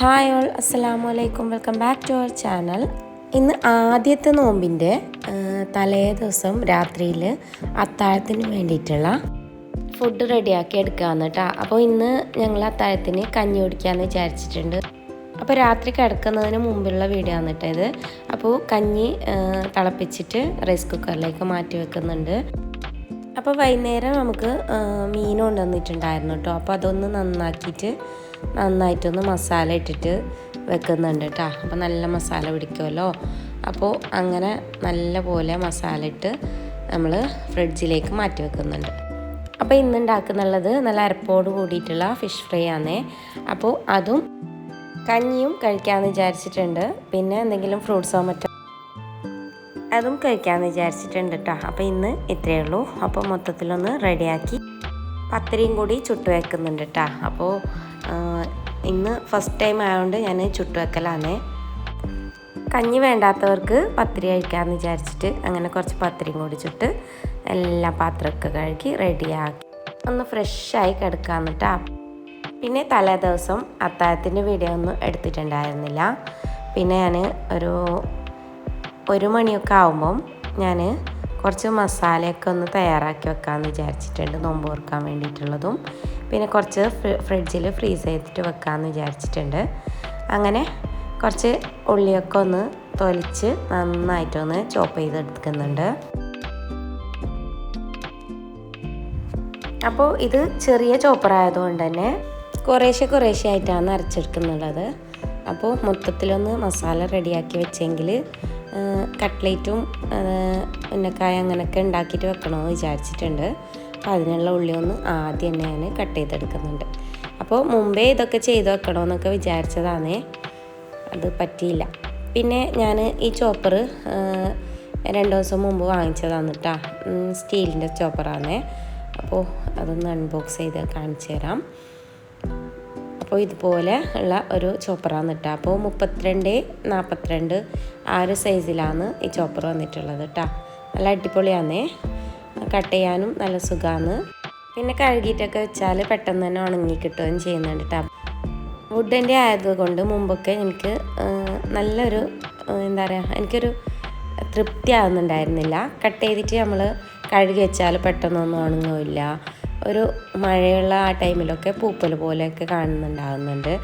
Hi all, അസ്സലാമു അലൈക്കും. Welcome back to our channel. ഇന്ന് ആദ്യത്തെ നോമ്പിൻ്റെ തലേ ദിവസം രാത്രിയിൽ അത്താഴത്തിന് വേണ്ടിയിട്ടുള്ള ഫുഡ് റെഡിയാക്കി എടുക്കാമെന്ന് കേട്ടോ. അപ്പോൾ ഇന്ന് ഞങ്ങൾ അത്താഴത്തിന് കഞ്ഞി കുടിക്കാമെന്ന് വിചാരിച്ചിട്ടുണ്ട്. അപ്പോൾ രാത്രി കിടക്കുന്നതിന് മുമ്പുള്ള വീഡിയോ ആണ് കേട്ടോ ഇത്. അപ്പോൾ കഞ്ഞി തിളപ്പിച്ചിട്ട് റൈസ് കുക്കറിലേക്ക് മാറ്റി വെക്കുന്നുണ്ട്. അപ്പോൾ വൈകുന്നേരം നമുക്ക് മീൻ കൊണ്ടുവന്നിട്ടുണ്ടായിരുന്നു കേട്ടോ. അപ്പോൾ അതൊന്ന് നന്നായിട്ടൊന്ന് മസാല ഇട്ടിട്ട് വെക്കുന്നുണ്ട് കേട്ടോ. അപ്പോൾ നല്ല മസാല പിടിക്കുമല്ലോ. അപ്പോൾ അങ്ങനെ നല്ല പോലെ മസാല ഇട്ട് നമ്മൾ ഫ്രിഡ്ജിലേക്ക് മാറ്റി വെക്കുന്നുണ്ട്. അപ്പോൾ ഇന്ന് ഉണ്ടാക്കുന്നുള്ളത് നല്ല അരപ്പോട് കൂടിയിട്ടുള്ള ഫിഷ് ഫ്രൈ ആണ്. അപ്പോൾ അതും കഞ്ഞിയും കഴിക്കാമെന്ന് വിചാരിച്ചിട്ടുണ്ട്. പിന്നെ എന്തെങ്കിലും ഫ്രൂട്ട്സോ മറ്റോ അതും കഴിക്കാമെന്ന് വിചാരിച്ചിട്ടുണ്ട് കേട്ടോ. അപ്പോൾ ഇന്ന് ഇത്രയേ ഉള്ളൂ. അപ്പോൾ മൊത്തത്തിലൊന്ന് റെഡിയാക്കി പത്തിരിയും കൂടി ചുട്ട് വെക്കുന്നുണ്ട് കേട്ടോ. അപ്പോൾ ഇന്ന് ഫസ്റ്റ് ടൈം ആയതുകൊണ്ട് ഞാൻ ചുട്ട് വെക്കലാണ്. കഞ്ഞി വേണ്ടാത്തവർക്ക് പത്തിരി കഴിക്കാമെന്ന് വിചാരിച്ചിട്ട് അങ്ങനെ കുറച്ച് പത്തിരിയും കൂടി ചുട്ട് എല്ലാ പാത്രമൊക്കെ കഴുകി റെഡിയാക്കി ഒന്ന് ഫ്രഷായി കിടക്കാമെന്ന് കേട്ടോ. പിന്നെ തലേ ദിവസം അത്താഴത്തിൻ്റെ വീഡിയോ ഒന്നും എടുത്തിട്ടുണ്ടായിരുന്നില്ല. പിന്നെ ഞാൻ ഒരു മണിയൊക്കെ ആകുമ്പം ഞാൻ കുറച്ച് മസാലയൊക്കെ ഒന്ന് തയ്യാറാക്കി വെക്കാമെന്ന് വിചാരിച്ചിട്ടുണ്ട്. നോമ്പ് തുറക്കാൻ വേണ്ടിയിട്ടുള്ളതും പിന്നെ കുറച്ച് ഫ്രിഡ്ജിൽ ഫ്രീസ് ചെയ്തിട്ട് വെക്കാമെന്ന് വിചാരിച്ചിട്ടുണ്ട്. അങ്ങനെ കുറച്ച് ഉള്ളിയൊക്കെ ഒന്ന് തൊലിച്ച് നന്നായിട്ടൊന്ന് ചോപ്പ് ചെയ്തെടുക്കുന്നുണ്ട്. അപ്പോൾ ഇത് ചെറിയ ചോപ്പറായതുകൊണ്ട് തന്നെ കുറേശ്ശെ ആയിട്ടാണ് അരച്ചെടുക്കുന്നുള്ളത്. അപ്പോൾ മൊത്തത്തിലൊന്ന് മസാല റെഡിയാക്കി വെച്ചെങ്കിൽ കട്ട്ലേറ്റും ഉന്നക്കായ അങ്ങനെയൊക്കെ ഉണ്ടാക്കിയിട്ട് വെക്കണമെന്ന് വിചാരിച്ചിട്ടുണ്ട്. അപ്പോൾ അതിനുള്ള ഉള്ളി ഒന്ന് ആദ്യം തന്നെ ഞാൻ കട്ട് ചെയ്തെടുക്കുന്നുണ്ട്. അപ്പോൾ മുമ്പേ ഇതൊക്കെ ചെയ്ത് വെക്കണമെന്നൊക്കെ വിചാരിച്ചതാണ്, അത് പറ്റിയില്ല. പിന്നെ ഞാൻ ഈ ചോപ്പർ 2 ദിവസം മുമ്പ് വാങ്ങിച്ചതാണ് കേട്ടോ. സ്റ്റീലിൻ്റെ ചോപ്പറാണ്. അപ്പോൾ അതൊന്ന് അൺബോക്സ് ചെയ്ത് കാണിച്ചു തരാം. അപ്പോൾ ഇതുപോലെ ഉള്ള ഒരു ചോപ്പറാണ് കേട്ടോ. അപ്പോൾ 32x42 ആ ഒരു സൈസിലാണ് ഈ ചോപ്പർ വന്നിട്ടുള്ളത് കേട്ടോ. നല്ല അടിപൊളിയാണ്, കട്ട് ചെയ്യാനും നല്ല സുഖമാണ്. പിന്നെ കഴുകിയിട്ടൊക്കെ വെച്ചാൽ പെട്ടെന്ന് തന്നെ ഉണങ്ങി കിട്ടുകയും ചെയ്യുന്നുണ്ട് കേട്ടോ. വുഡിൻ്റെ ആയതുകൊണ്ട് മുമ്പൊക്കെ എനിക്ക് നല്ലൊരു എനിക്കൊരു തൃപ്തി ആകുന്നുണ്ടായിരുന്നില്ല. കട്ട് ചെയ്തിട്ട് നമ്മൾ കഴുകി വെച്ചാൽ പെട്ടെന്നൊന്നും ഉണങ്ങില്ല. ഒരു മഴയുള്ള ആ ടൈമിലൊക്കെ പൂപ്പൽ പോലെയൊക്കെ കാണുന്നുണ്ടാകുന്നുണ്ട്.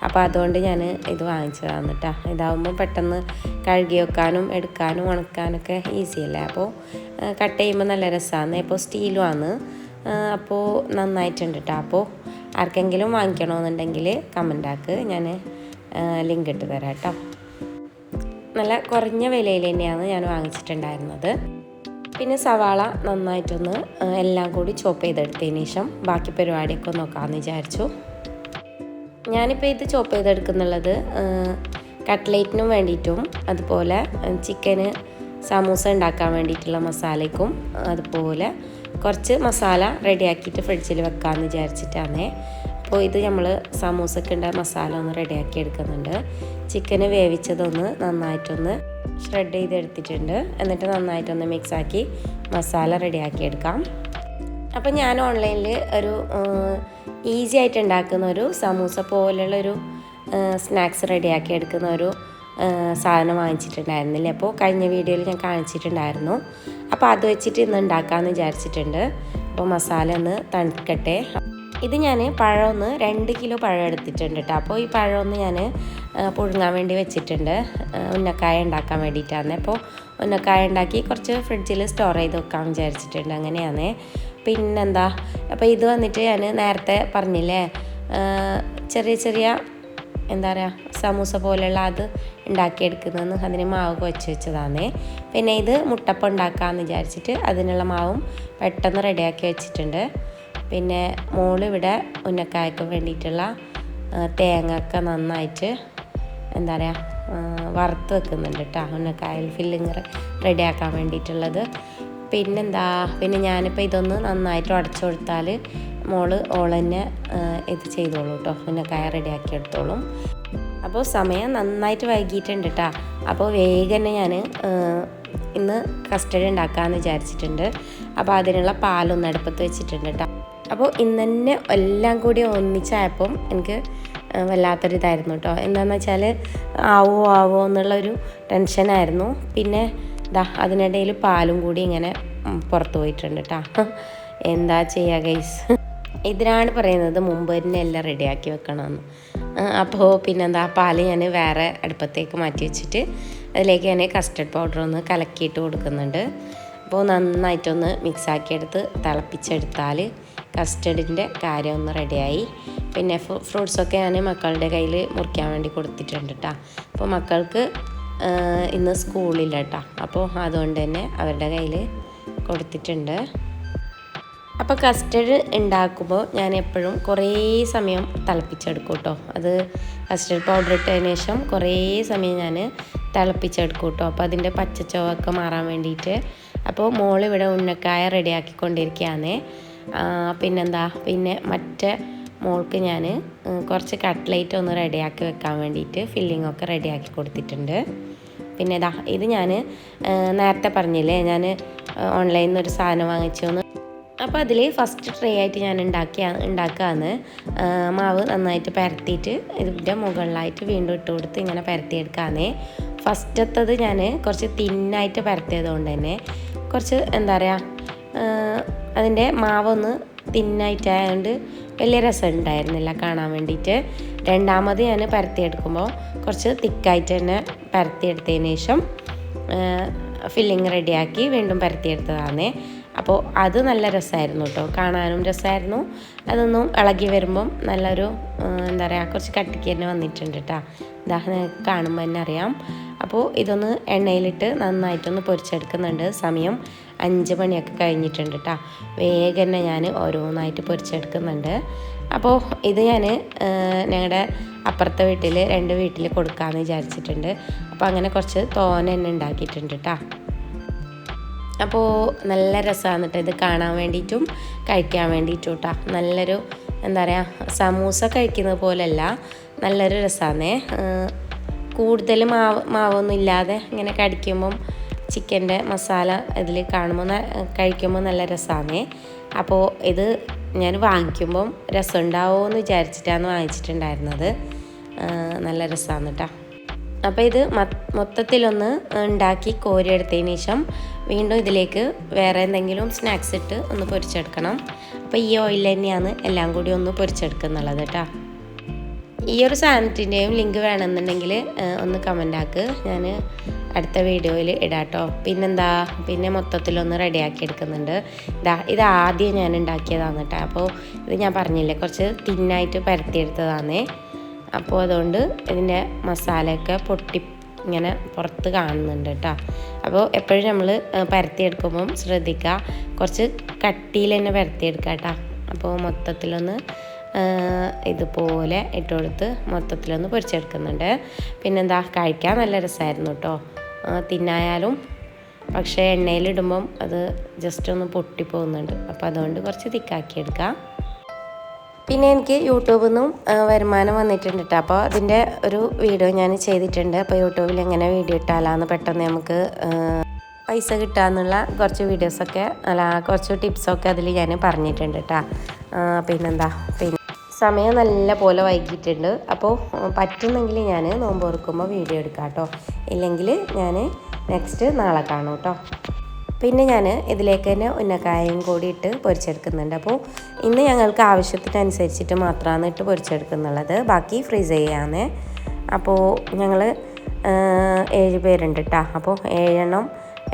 അപ്പോൾ അതുകൊണ്ട് ഞാൻ ഇത് വാങ്ങിച്ചതാണ് കേട്ടോ. ഇതാവുമ്പോൾ പെട്ടെന്ന് കഴുകി വെക്കാനും എടുക്കാനും ഉണക്കാനൊക്കെ ഈസിയല്ലേ. അപ്പോൾ കട്ട് ചെയ്യുമ്പോൾ നല്ല രസമാണ്. ഇപ്പോൾ സ്റ്റീലുമാണ്. അപ്പോൾ നന്നായിട്ടുണ്ട് കേട്ടോ. അപ്പോൾ ആർക്കെങ്കിലും വാങ്ങിക്കണമെന്നുണ്ടെങ്കിൽ കമൻ്റാക്ക്, ഞാൻ ലിങ്ക് ഇട്ട് തരാം കേട്ടോ. നല്ല കുറഞ്ഞ വിലയിൽ തന്നെയാണ് ഞാൻ വാങ്ങിച്ചിട്ടുണ്ടായിരുന്നത്. പിന്നെ സവാള നന്നായിട്ടൊന്ന് എല്ലാം കൂടി ചോപ്പ് ചെയ്തെടുത്തതിന് ശേഷം ബാക്കി പരിപാടിയൊക്കെ നോക്കാമെന്ന് വിചാരിച്ചു. ഞാനിപ്പോൾ ഇത് ചോപ്പ് ചെയ്തെടുക്കുന്നുള്ളത് കട്ട്ലേറ്റിനും വേണ്ടിയിട്ടും അതുപോലെ ചിക്കന് സമൂസ ഉണ്ടാക്കാൻ വേണ്ടിയിട്ടുള്ള മസാലയ്ക്കും അതുപോലെ കുറച്ച് മസാല റെഡിയാക്കിയിട്ട് ഫ്രിഡ്ജിൽ വെക്കാമെന്ന് വിചാരിച്ചിട്ടാണ്. അപ്പോൾ ഇത് നമ്മൾ സമൂസയ്ക്ക് ഉണ്ട മസാല ഒന്ന് റെഡിയാക്കി എടുക്കുന്നുണ്ട്. ചിക്കന് വേവിച്ചതൊന്ന് നന്നായിട്ടൊന്ന് ഷ്രെഡ് ചെയ്തെടുത്തിട്ടുണ്ട്. എന്നിട്ട് നന്നായിട്ടൊന്ന് മിക്സാക്കി മസാല റെഡിയാക്കി എടുക്കാം. അപ്പോൾ ഞാൻ ഓൺലൈനിൽ ഒരു ഈസി ആയിട്ട് ഉണ്ടാക്കുന്ന ഒരു സമൂസ പോലെയുള്ളൊരു സ്നാക്സ് റെഡിയാക്കി എടുക്കുന്ന ഒരു സാധനം വാങ്ങിച്ചിട്ടുണ്ടായിരുന്നില്ലേ. അപ്പോൾ കഴിഞ്ഞ വീഡിയോയിൽ ഞാൻ കാണിച്ചിട്ടുണ്ടായിരുന്നു. അപ്പോൾ അത് വെച്ചിട്ട് ഇന്ന് ഉണ്ടാക്കാമെന്ന് വിചാരിച്ചിട്ടുണ്ട്. അപ്പോൾ മസാല ഒന്ന് തണുക്കട്ടെ. ഇത് ഞാൻ പഴം 2 കിലോ പഴം എടുത്തിട്ടുണ്ട് കേട്ടോ. അപ്പോൾ ഈ പഴം ഞാൻ പുഴുങ്ങാൻ വേണ്ടി വെച്ചിട്ടുണ്ട്, ഉന്നക്കായ ഉണ്ടാക്കാൻ വേണ്ടിയിട്ടാണ്. അപ്പോൾ ഉന്നക്കായ ഉണ്ടാക്കി കുറച്ച് ഫ്രിഡ്ജിൽ സ്റ്റോർ ചെയ്ത് വെക്കാൻ വിചാരിച്ചിട്ടുണ്ട്. അങ്ങനെയാണ്. പിന്നെന്താ, അപ്പോൾ ഇത് വന്നിട്ട് ഞാൻ നേരത്തെ പറഞ്ഞില്ലേ ചെറിയ സമൂസ പോലെയുള്ള അത് ഉണ്ടാക്കിയെടുക്കുന്നതെന്ന്, അതിന് മാവ് കുഴച്ച് വെച്ചതാണ്. പിന്നെ ഇത് മുട്ടപ്പം ഉണ്ടാക്കാമെന്ന് വിചാരിച്ചിട്ട് അതിനുള്ള മാവും പെട്ടെന്ന് റെഡിയാക്കി വെച്ചിട്ടുണ്ട്. പിന്നെ മോളിവിടെ ഉന്നക്കായക്ക് വേണ്ടിയിട്ടുള്ള തേങ്ങ ഒക്കെ നന്നായിട്ട് വറുത്ത് വെക്കുന്നുണ്ട് കേട്ടോ. ഉന്നക്കായൽ ഫില്ലിങ് റെഡിയാക്കാൻ വേണ്ടിയിട്ടുള്ളത്. പിന്നെ ഞാനിപ്പോൾ ഇതൊന്ന് നന്നായിട്ട് ഉടച്ചു കൊടുത്താൽ ഓൾ തന്നെ ഇത് ചെയ്തോളൂ കേട്ടോ. ഉന്നക്കായ റെഡിയാക്കി എടുത്തോളും. അപ്പോൾ സമയം നന്നായിട്ട് വൈകിയിട്ടുണ്ട് കേട്ടോ. അപ്പോൾ വേഗം തന്നെ ഞാൻ ഇന്ന് കസ്റ്റർഡ് ഉണ്ടാക്കാമെന്ന് വിചാരിച്ചിട്ടുണ്ട്. അപ്പോൾ അതിനുള്ള പാലൊന്ന് അടുപ്പത്ത് വെച്ചിട്ടുണ്ട് കേട്ടോ. അപ്പോൾ ഇന്ന് തന്നെ എല്ലാം കൂടി ഒന്നിച്ചായപ്പം എനിക്ക് വല്ലാത്തൊരിതായിരുന്നു കേട്ടോ. എന്താണെന്ന് വെച്ചാൽ ആവോ എന്നുള്ളൊരു ടെൻഷനായിരുന്നു. പിന്നെ അതിനിടയിൽ പാലും കൂടി ഇങ്ങനെ പുറത്ത് പോയിട്ടുണ്ട് കേട്ടോ. എന്താ ചെയ്യുക ഗൈസ്, ഇതിനാണ് പറയുന്നത് മുമ്പ് തന്നെ എല്ലാം റെഡിയാക്കി വെക്കണമെന്ന്. അപ്പോൾ പിന്നെന്താ, പാല് ഞാൻ വേറെ അടുപ്പത്തേക്ക് മാറ്റി വെച്ചിട്ട് അതിലേക്ക് ഞാൻ കസ്റ്റർഡ് പൗഡർ ഒന്ന് കലക്കിയിട്ട് കൊടുക്കുന്നുണ്ട്. അപ്പോൾ നന്നായിട്ടൊന്ന് മിക്സാക്കിയെടുത്ത് തിളപ്പിച്ചെടുത്താൽ കസ്റ്റർഡിൻ്റെ കാര്യം ഒന്ന് റെഡിയായി. പിന്നെ ഫ്രൂട്ട്സൊക്കെ ഞാൻ മക്കളുടെ കയ്യിൽ മുറിക്കാൻ വേണ്ടി കൊടുത്തിട്ടുണ്ട് കേട്ടോ. അപ്പോൾ മക്കൾക്ക് ഇന്ന് സ്കൂളില്ല കേട്ടോ, അപ്പോൾ അതുകൊണ്ട് തന്നെ അവരുടെ കയ്യിൽ കൊടുത്തിട്ടുണ്ട്. അപ്പോൾ കസ്റ്റർഡ് ഉണ്ടാക്കുമ്പോൾ ഞാൻ എപ്പോഴും കുറേ സമയം തിളപ്പിച്ചെടുക്കും കേട്ടോ. അത് കസ്റ്റർഡ് പൗഡർ ഇട്ടതിന് ശേഷം കുറേ സമയം ഞാൻ തിളപ്പിച്ചെടുക്കും കേട്ടോ. അപ്പോൾ അതിൻ്റെ പച്ചച്ചൊവ്വൊക്കെ മാറാൻ വേണ്ടിയിട്ട്. അപ്പോൾ മോളിവിടെ ഉന്നക്കായ റെഡിയാക്കിക്കൊണ്ടിരിക്കുകയാണ്. പിന്നെ മറ്റേ മോൾക്ക് ഞാൻ കുറച്ച് കട്ട്ലേറ്റ് ഒന്ന് റെഡിയാക്കി വെക്കാൻ വേണ്ടിയിട്ട് ഫില്ലിങ്ങൊക്കെ റെഡിയാക്കി കൊടുത്തിട്ടുണ്ട്. പിന്നെ ഇത് ഞാൻ നേരത്തെ പറഞ്ഞില്ലേ, ഞാൻ ഓൺലൈനിൽ നിന്നൊരു സാധനം വാങ്ങിച്ചു. അപ്പോൾ അതിൽ ഫസ്റ്റ് ട്രേ ആയിട്ട് ഞാൻ ഉണ്ടാക്കുകയാണ്. മാവ് നന്നായിട്ട് പരത്തിയിട്ട് ഇതിൻ്റെ മുകളിലായിട്ട് വീണ്ടും ഇട്ട് കൊടുത്ത് ഇങ്ങനെ പരത്തിയെടുക്കാമെന്നേ. ഫസ്റ്റത്തത് ഞാൻ കുറച്ച് തിന്നായിട്ട് പരത്തിയത് കൊണ്ട് തന്നെ കുറച്ച് എന്താ പറയുക, അതിൻ്റെ മാവൊന്ന് തിന്നായിട്ടായതുകൊണ്ട് വലിയ രസം ഉണ്ടായിരുന്നില്ല കാണാൻ വേണ്ടിയിട്ട്. രണ്ടാമത് ഞാൻ പരത്തിയെടുക്കുമ്പോൾ കുറച്ച് തിക്കായിട്ട് തന്നെ പരത്തിയെടുത്തതിന് ശേഷം ഫില്ലിങ് റെഡിയാക്കി വീണ്ടും പരത്തിയെടുത്തതാണ്. അപ്പോൾ അത് നല്ല രസമായിരുന്നു കേട്ടോ, കാണാനും രസമായിരുന്നു. അതൊന്നും ഇളകി വരുമ്പം നല്ലൊരു എന്താ പറയുക, കുറച്ച് കട്ടിക്ക് തന്നെ വന്നിട്ടുണ്ട് കേട്ടോ. കാണുമ്പോൾ തന്നെ അറിയാം. അപ്പോൾ ഇതൊന്ന് എണ്ണയിലിട്ട് നന്നായിട്ടൊന്ന് പൊരിച്ചെടുക്കുന്നുണ്ട്. സമയം 5 മണിയൊക്കെ കഴിഞ്ഞിട്ടുണ്ട് കേട്ടോ. വേഗം തന്നെ ഞാൻ ഓരോന്നായിട്ട് പൊരിച്ചെടുക്കുന്നുണ്ട്. അപ്പോൾ ഇത് ഞാൻ ഞങ്ങളുടെ അപ്പുറത്തെ വീട്ടിൽ 2 വീട്ടിൽ കൊടുക്കാമെന്ന് വിചാരിച്ചിട്ടുണ്ട്. അപ്പോൾ അങ്ങനെ കുറച്ച് തോന തന്നെ ഉണ്ടാക്കിയിട്ടുണ്ട് കേട്ടോ. അപ്പോൾ നല്ല രസമാണ് കേട്ടോ ഇത് കാണാൻ വേണ്ടിയിട്ടും കഴിക്കാൻ വേണ്ടിയിട്ടും കേട്ടോ. നല്ലൊരു എന്താ പറയുക, സമൂസ കഴിക്കുന്നത് പോലെയല്ല, നല്ലൊരു രസമാണ്. കൂടുതൽ മാവൊന്നും ഇല്ലാതെ ഇങ്ങനെ കടിക്കുമ്പം ചിക്കൻ്റെ മസാല ഇതിൽ കാണുമ്പോൾ കഴിക്കുമ്പോൾ നല്ല രസമാണ്. അപ്പോൾ ഇത് ഞാൻ വാങ്ങിക്കുമ്പം രസം ഉണ്ടാവുമോ എന്ന് വിചാരിച്ചിട്ടാണ് വാങ്ങിച്ചിട്ടുണ്ടായിരുന്നത്. നല്ല രസമാണ് കേട്ടോ. അപ്പോൾ ഇത് മൊത്തത്തിലൊന്ന് ഉണ്ടാക്കി കോരിയെടുത്തതിന് ശേഷം വീണ്ടും ഇതിലേക്ക് വേറെ എന്തെങ്കിലും സ്നാക്സ് ഇട്ട് ഒന്ന് പൊരിച്ചെടുക്കണം. അപ്പോൾ ഈ ഓയിൽ തന്നെയാണ് എല്ലാം കൂടി ഒന്ന് പൊരിച്ചെടുക്കുന്നുള്ളത് കേട്ടോ. ഈ ഒരു സാധനത്തിൻ്റെയും ലിങ്ക് വേണമെന്നുണ്ടെങ്കിൽ ഒന്ന് കമൻ്റ് ആക്ക്, ഞാൻ അടുത്ത വീഡിയോയിൽ ഇടാം കേട്ടോ. പിന്നെ മൊത്തത്തിലൊന്ന് റെഡിയാക്കി എടുക്കുന്നുണ്ട്. ഇത് ആദ്യം ഞാൻ ഉണ്ടാക്കിയതാണ് കേട്ടോ. അപ്പോൾ ഇത് ഞാൻ പറഞ്ഞില്ലേ, കുറച്ച് തിന്നായിട്ട് പരത്തിയെടുത്തതാണേ. അപ്പോൾ അതുകൊണ്ട് ഇതിൻ്റെ മസാലയൊക്കെ ഇങ്ങനെ പുറത്ത് കാണുന്നുണ്ട് കേട്ടോ. അപ്പോൾ എപ്പോഴും നമ്മൾ പരത്തിയെടുക്കുമ്പം ശ്രദ്ധിക്കുക, കുറച്ച് കട്ടിയിൽ തന്നെ പരത്തിയെടുക്കുക കേട്ടോ. അപ്പോൾ മൊത്തത്തിലൊന്ന് ഇതുപോലെ ഇട്ട് കൊടുത്ത് മൊത്തത്തിലൊന്ന് പൊരിച്ചെടുക്കുന്നുണ്ട്. പിന്നെന്താ, കഴിക്കാൻ നല്ല രസമായിരുന്നു കേട്ടോ. തിന്നായാലും പക്ഷേ എണ്ണയിലിടുമ്പം അത് ജസ്റ്റ് ഒന്ന് പൊട്ടിപ്പോകുന്നുണ്ട്. അപ്പോൾ അതുകൊണ്ട് കുറച്ച് തിക്കാക്കിയെടുക്കാം. പിന്നെ എനിക്ക് യൂട്യൂബിൽ നിന്നും വരുമാനം വന്നിട്ടുണ്ട് കേട്ടോ. അപ്പോൾ അതിൻ്റെ ഒരു വീഡിയോ ഞാൻ ചെയ്തിട്ടുണ്ട്. അപ്പോൾ യൂട്യൂബിൽ എങ്ങനെ വീഡിയോ ഇട്ടാലാന്ന് പെട്ടെന്ന് നമുക്ക് പൈസ കിട്ടാമെന്നുള്ള കുറച്ച് വീഡിയോസൊക്കെ കുറച്ച് ടിപ്സൊക്കെ അതിൽ ഞാൻ പറഞ്ഞിട്ടുണ്ട് കേട്ടോ. പിന്നെ സമയം നല്ല പോലെ വൈകിട്ടുണ്ട്. അപ്പോൾ പറ്റുന്നെങ്കിൽ ഞാൻ നോമ്പ് തുറക്കുമ്പോൾ വീഡിയോ എടുക്കാം കേട്ടോ. ഇല്ലെങ്കിൽ ഞാൻ നെക്സ്റ്റ് നാളെ കാണും കേട്ടോ. പിന്നെ ഞാൻ ഇതിലേക്ക് തന്നെ ഉന്നക്കായയും കൂടി ഇട്ട് പൊരിച്ചെടുക്കുന്നുണ്ട്. അപ്പോൾ ഇന്ന് ഞങ്ങൾക്ക് ആവശ്യത്തിനനുസരിച്ചിട്ട് മാത്രമാണ് ഇട്ട് പൊരിച്ചെടുക്കുന്നുള്ളത്, ബാക്കി ഫ്രീസ് ചെയ്യാമെന്ന്. അപ്പോൾ ഞങ്ങൾ 7 പേരുണ്ട് കേട്ടോ. അപ്പോൾ 7 എണ്ണം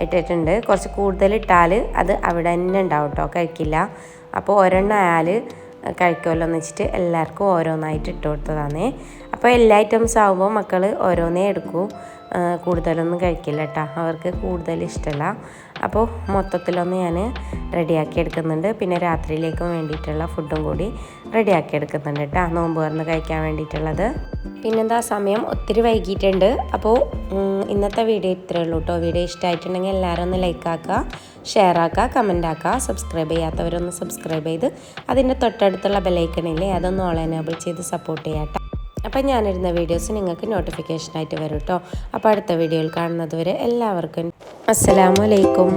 ഇട്ടിട്ടുണ്ട്. കുറച്ച് കൂടുതൽ ഇട്ടാൽ അത് അവിടെ തന്നെ ഉണ്ടാവും കേട്ടോ, കഴിക്കില്ല. അപ്പോൾ ഒരെണ്ണം ആയാൽ കഴിക്കുമല്ലോ എന്ന് വെച്ചിട്ട് എല്ലാവർക്കും ഓരോന്നായിട്ട് ഇട്ട് കൊടുത്തതാണ്. അപ്പോൾ എല്ലാ ഐറ്റംസ് ആകുമ്പോൾ മക്കൾ ഓരോന്നേ എടുക്കൂ, കൂടുതലൊന്നും കഴിക്കില്ല കേട്ടോ, അവർക്ക് കൂടുതൽ ഇഷ്ടമല്ല. അപ്പോൾ മൊത്തത്തിലൊന്ന് ഞാൻ റെഡിയാക്കി എടുക്കുന്നുണ്ട്. പിന്നെ രാത്രിയിലേക്കും വേണ്ടിയിട്ടുള്ള ഫുഡും കൂടി റെഡിയാക്കി എടുക്കുന്നുണ്ട് കേട്ടോ, നോമ്പ് തുറന്ന് കഴിക്കാൻ വേണ്ടിയിട്ടുള്ളത്. പിന്നെന്താ, സമയം ഒത്തിരി വൈകിയിട്ടുണ്ട്. അപ്പോൾ ഇന്നത്തെ വീഡിയോ ഇത്രയേ ഉള്ളൂ കേട്ടോ. വീഡിയോ ഇഷ്ടമായിട്ടുണ്ടെങ്കിൽ എല്ലാവരും ഒന്ന് ലൈക്ക് ആക്കുക, ഷെയർ ആക്കുക, കമൻ്റ് ആക്കുക. സബ്സ്ക്രൈബ് ചെയ്യാത്തവരൊന്ന് സബ്സ്ക്രൈബ് ചെയ്ത് അതിൻ്റെ തൊട്ടടുത്തുള്ള ബെല്ലൈക്കണില്ലേ അതൊന്ന് ഓൾ എനേബിൾ ചെയ്ത് സപ്പോർട്ട് ചെയ്യാം കേട്ടോ. അപ്പം ഞാനിരുന്ന വീഡിയോസ് നിങ്ങൾക്ക് നോട്ടിഫിക്കേഷനായിട്ട് വരും കേട്ടോ. അപ്പോൾ അടുത്ത വീഡിയോയിൽ കാണുന്നത് വരെ എല്ലാവർക്കും അസ്സലാമു അലൈക്കും.